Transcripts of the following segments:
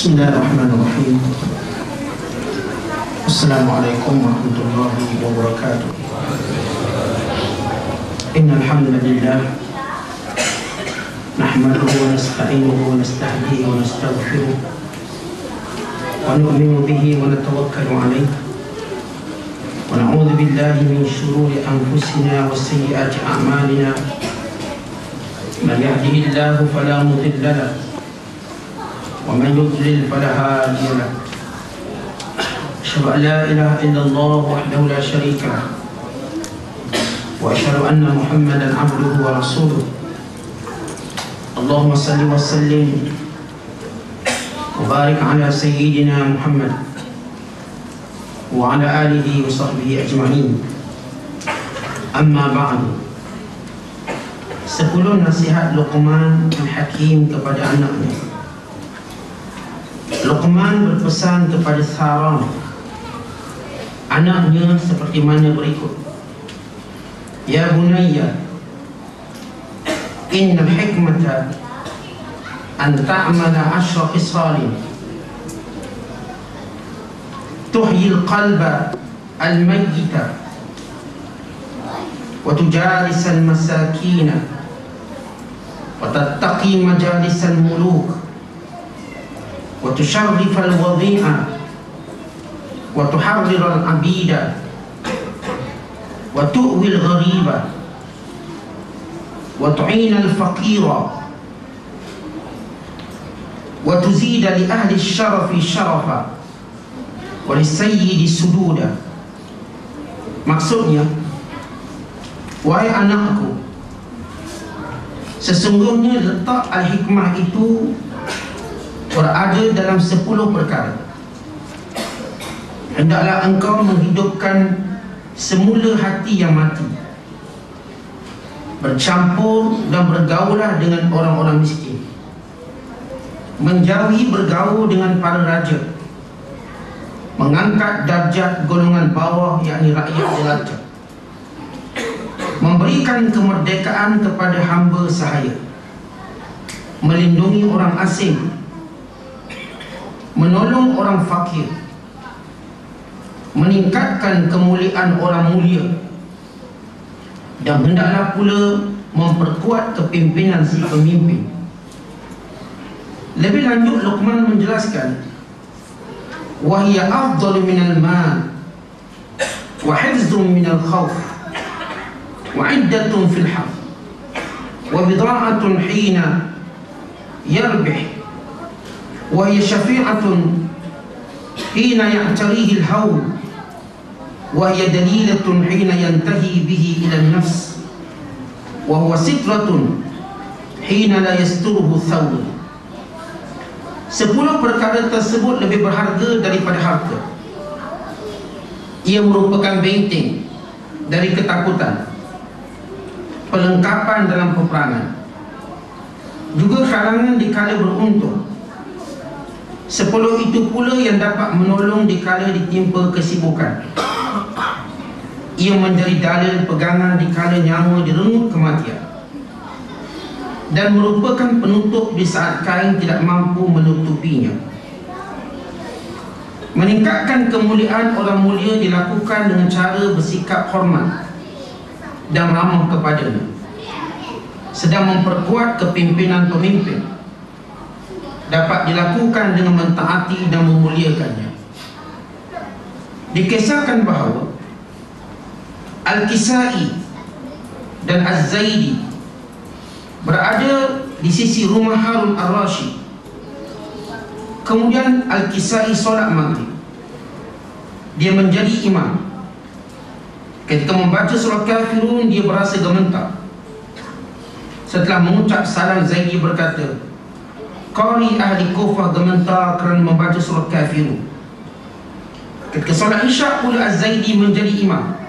Bismillahirrahmanirrahim. Assalamualaikum warahmatullahi wabarakatuh. Innal hamdalillah nahmaduhu wa nasta'inuhu wa nasta'dihi wa nastaghfiruh wa nu'minu bihi wa natawakkalu alayhi wa na'udzu billahi min shururi anfusina wa sayyiati a'malina. Man yahdihillahu fala mudilla lahu wa man yudlil fala hadiya lahu. Asyhadu an la ilaha illallah wahdahu la syarika lahu wa asyhadu anna Muhammadan abduhu wa rasuluh. Allahumma salli wa sallim wa barik ala sayyidina Muhammad wa ala alihi wa sahbihi ajma'in. Amma ba'du. 10 nasihat Luqman Al-Hakim kepada anaknya. Luqman berpesan kepada Tharam, anaknya, seperti mana berikut: Ya bunayya, innal hikmata an ta'mala 10 khisalin tuhyi al-qalba al-mayyita wa tujalis al-masakina wa tattaqi majalis al-muluk wa tusharrif al-wadhi'a wa tuharrir al-abida wa tu'wi al-ghariba wa tu'in al-faqira wa tuzida li ahli al-sharafi sharafa wa li-sayyidi sududa. Maksudnya, wahai anakku, sesungguhnya letak al-hikmah itu berada dalam 10 perkara. Hendaklah engkau menghidupkan semula hati yang mati, bercampur dan bergaulah dengan orang-orang miskin, menjauhi bergaul dengan para raja, mengangkat darjat golongan bawah, yakni rakyat jelata, memberikan kemerdekaan kepada hamba sahaya, melindungi orang asing, menolong orang fakir, meningkatkan kemuliaan orang mulia, dan hendaklah pula memperkuat kepimpinan si pemimpin. Lebih lanjut, Luqman menjelaskan, wahia afdalu minal mal wa hifzun minal khawf wa iddatun fil haq wa bida'atun hina yarbih wa hiya syafi'atun hina ya'tarihi al-hawl wa hiya dalilatun hina yantahi bihi ila an-nafs wa huwa sitratun hina la yasturuhu thawb. 10 perkara tersebut lebih berharga daripada harta. Ia merupakan benteng dari ketakutan, perlengkapan dalam peperangan, juga kalangan dikala beruntung. 10 itu pula yang dapat menolong dikala ditimpa kesibukan. Ia menjadi dalil pegangan dikala nyawa direnggut kematian, dan merupakan penutup di saat kain tidak mampu menutupinya. Meningkatkan kemuliaan orang mulia dilakukan dengan cara bersikap hormat dan ramah kepadanya, sedang memperkuat kepimpinan pemimpin dapat dilakukan dengan mentaati dan memuliakannya. Dikisahkan bahawa Al-Kisai dan Az-Zaidi berada di sisi rumah Harun Ar-Rasyid. Kemudian Al-Kisai solat maghrib, dia menjadi imam. Ketika membaca surah Kafirun, dia berasa gemetar. Setelah mengucap salam, Zaidi berkata, qari ahli Kufah gemetar kerana membaca surah Kafirun. Ketika solat Isyak pula, Az-Zaidi menjadi imam.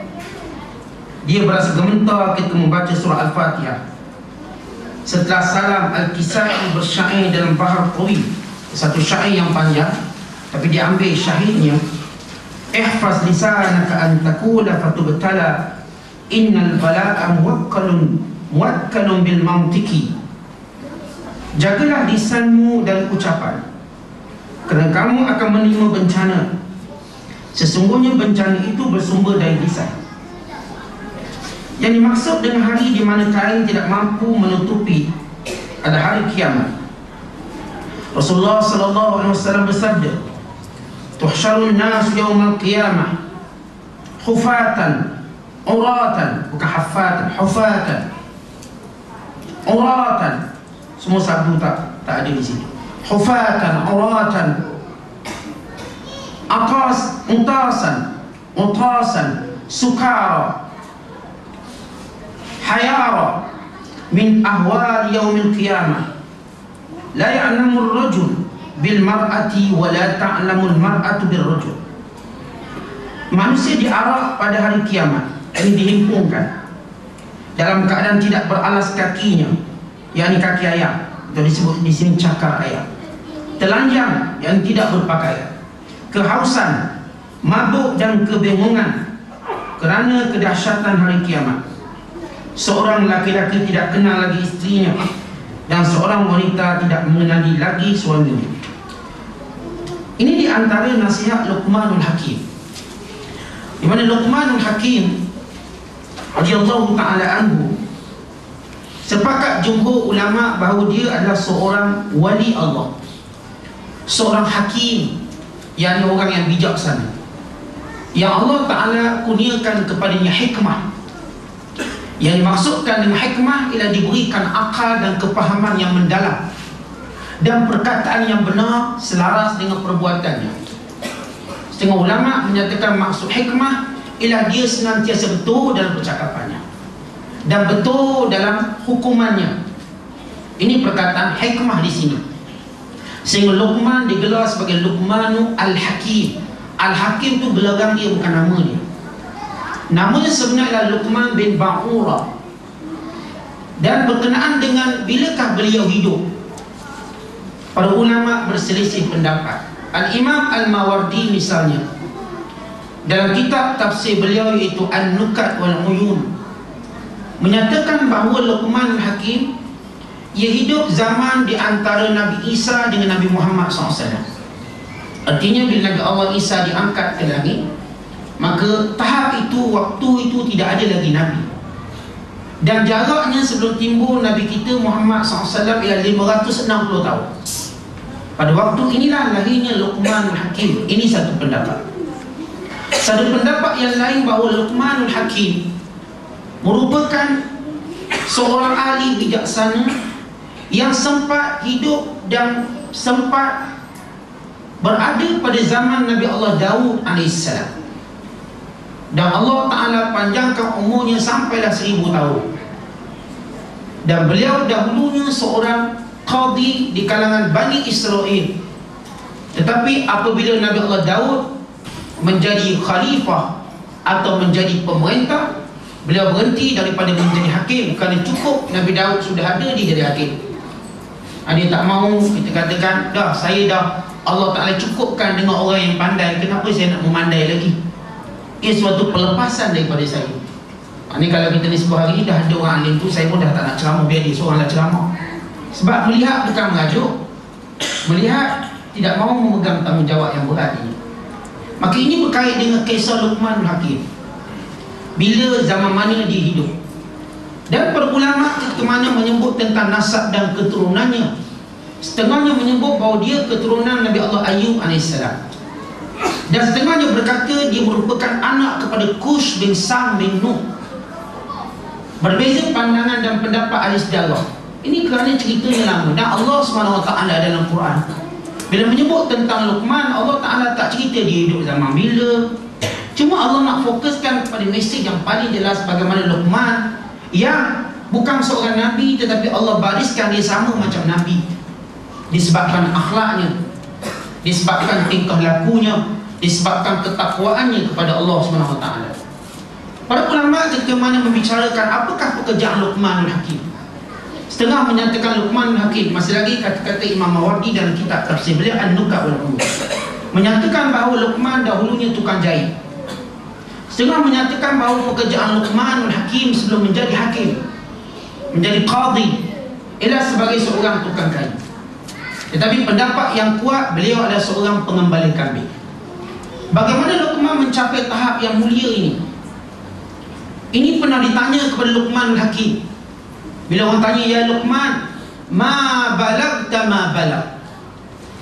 Dia berasa gemetar ketika membaca surah Al-Fatihah. Setelah salam, Al-Kisai bersyair dalam bahar qawi, satu syair yang panjang, tapi dia ambil syahidnya, ihfaz lisanaka an taqula fatubtala innal bala'a muwakkalun bil mantiqi. Jagalah lisanmu dari ucapan, kerana kamu akan menerima bencana. Sesungguhnya bencana itu bersumber dari lisan. Yang dimaksud dengan hari di mana kain tidak mampu menutupi adalah hari kiamat. Rasulullah sallallahu alaihi wasallam bersabda, "Tuhsyarun nas yaumal qiyamah hufatan, uratan," bukan hafatan, hufatan, uratan. Semua sabdu tak ada di sini. Hufatan, uratan, utasan, sukara, hayara min ahwal yaumil qiyamah. La ya'lamu ar-rajul bil mar'ati wa la ta'lamu al-mar'atu bil rajul. Manusia diarak pada hari kiamat, ini dihimpunkan dalam keadaan tidak beralas kakinya, yakni kaki ayam, atau disebut di sini cakar ayam. Telanjang yang tidak berpakaian, kehausan, mabuk dan kebingungan kerana kedahsyatan hari kiamat. Seorang laki-laki tidak kenal lagi istrinya, dan seorang wanita tidak mengenali lagi suaminya. Ini di antara nasihat Luqmanul Hakim, di mana Luqmanul Hakim radhiyallahu ta'ala anhu sepakat jumhur ulama bahawa dia adalah seorang wali Allah, seorang hakim, yakni orang yang bijaksana, yang Allah Ta'ala kurniakan kepadanya hikmah. Yang dimaksudkan dengan hikmah ialah diberikan akal dan kepahaman yang mendalam, dan perkataan yang benar selaras dengan perbuatannya. Setengah ulama menyatakan maksud hikmah ialah dia senantiasa betul dalam percakapannya dan betul dalam hukumannya. Ini perkataan hikmah di sini. Sehingga Luqman digelar sebagai Luqmanu Al-Hakim. Al-Hakim tu belakang dia, bukan nama dia. Namanya sebenarnya Luqman bin Ba'ura. Dan berkenaan dengan bilakah beliau hidup, para ulama berselisih pendapat. Al-Imam Al-Mawardi misalnya, dalam kitab tafsir beliau iaitu An-Nukat wal-Uyun, menyatakan bahawa Luqman Al-Hakim ia hidup zaman di antara Nabi Isa dengan Nabi Muhammad SAW. Artinya bila Nabi Allah Isa diangkat ke langit, maka tahap itu, waktu itu tidak ada lagi Nabi. Dan jaraknya sebelum timbul Nabi kita Muhammad SAW ialah 560 tahun. Pada waktu inilah lahirnya Luqmanul Hakim. Ini satu pendapat. Satu pendapat yang lain bahawa Luqmanul Hakim merupakan seorang ahli bijaksana yang sempat hidup dan sempat berada pada zaman Nabi Allah Daud AS. Dan Allah Ta'ala panjangkan umurnya sampailah 1000 tahun. Dan beliau dahulunya seorang qadi di kalangan Bani Israel. Tetapi apabila Nabi Allah Daud menjadi khalifah atau menjadi pemerintah, beliau berhenti daripada menjadi hakim, kerana cukup Nabi Daud sudah ada, dia jadi hakim. Dia tak mahu, kita katakan, dah saya dah, Allah Ta'ala cukupkan dengan orang yang pandai, kenapa saya nak memandai lagi? Ia suatu pelepasan daripada saya. Ini kalau kita ni sebuah hari dah ada orang alim tu, saya pun dah tak nak ceramah, biar dia seorang lah ceramah. Sebab melihat bukan mengajuk, melihat tidak mahu memegang tanggungjawab yang berat ini. Maka ini berkait dengan kisah Luqmanul Hakim, bila zaman mana dia hidup. Dan para ulama kemana menyebut tentang nasab dan keturunannya. Setengahnya menyebut bahawa dia keturunan Nabi Allah Ayub AS, dan setengahnya berkata dia merupakan anak kepada Kush bin Sam bin Nuh. Berbeza pandangan dan pendapat ahli sejarah. Ini kerana ceritanya lama. Dan Allah SWT dalam Quran, bila menyebut tentang Luqman, Allah Ta'ala tak cerita dia hidup zaman bila. Cuma Allah nak fokuskan kepada mesej yang paling jelas, bagaimana Luqman yang bukan seorang Nabi, tetapi Allah bariskan dia sama macam Nabi, disebabkan akhlaknya, disebabkan tingkah lakunya, disebabkan ketakwaannya kepada Allah SWT. Para ulama ketika mana membicarakan apakah pekerjaan Luqmanul Hakim, setengah menyatakan Luqmanul Hakim, masih lagi kata-kata Imam Mawardi dalam kitab tafsir beliau An-Nukat wal-Uyun, menyatakan bahawa Luqman dahulunya tukang jahit. Setengah menyatakan bahawa pekerjaan Luqmanul Hakim sebelum menjadi hakim, menjadi qadi, ialah sebagai seorang tukang kain. Tetapi pendapat yang kuat, beliau adalah seorang pengembala kambing. Bagaimana Luqman mencapai tahap yang mulia ini? Ini pernah ditanya kepada Luqman Al-Hakim. Bila orang tanya, ya Luqman, ma balagta ma balag,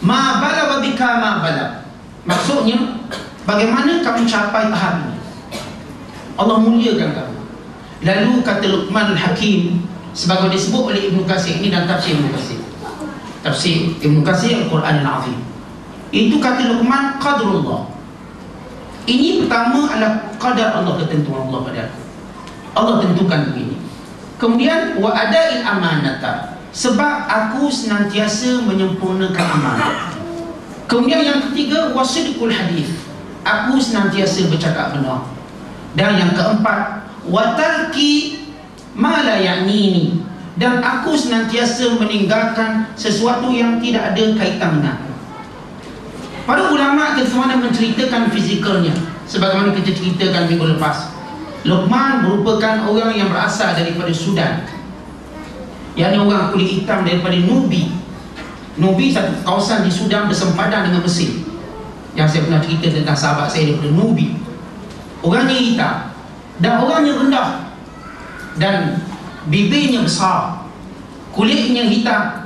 ma balagha bika ma balag. Maksudnya, bagaimana kamu capai tahap ini? Allah muliakan kamu. Lalu kata Luqman Al-Hakim, sebagai disebut oleh Ibn Katsir, ini dalam tafsir Ibn Katsir, tafsir Ibn Katsir Al-Quran Al-Azim, itu kata Luqman, qadrullah. Ini pertama adalah qadar Allah, ketentuan Allah pada aku. Allah tentukan begini. Kemudian wa ada'il amanata, sebab aku senantiasa menyempurnakan amanah. Kemudian yang ketiga, wasidqul hadis, aku senantiasa bercakap benar. Dan yang keempat, wa tarki ma la ya'nini, dan aku senantiasa meninggalkan sesuatu yang tidak ada kaitan dengan. Para ulama tersebut menceritakan fizikalnya, sebagaimana kita ceritakan minggu lepas. Luqman merupakan orang yang berasal daripada Sudan, yakni orang kulit hitam daripada Nubi. Nubi satu kawasan di Sudan bersempadan dengan Mesir, yang saya pernah cerita tentang sahabat saya daripada Nubi. Orangnya hitam dan orangnya rendah, dan bibirnya besar, kulitnya hitam,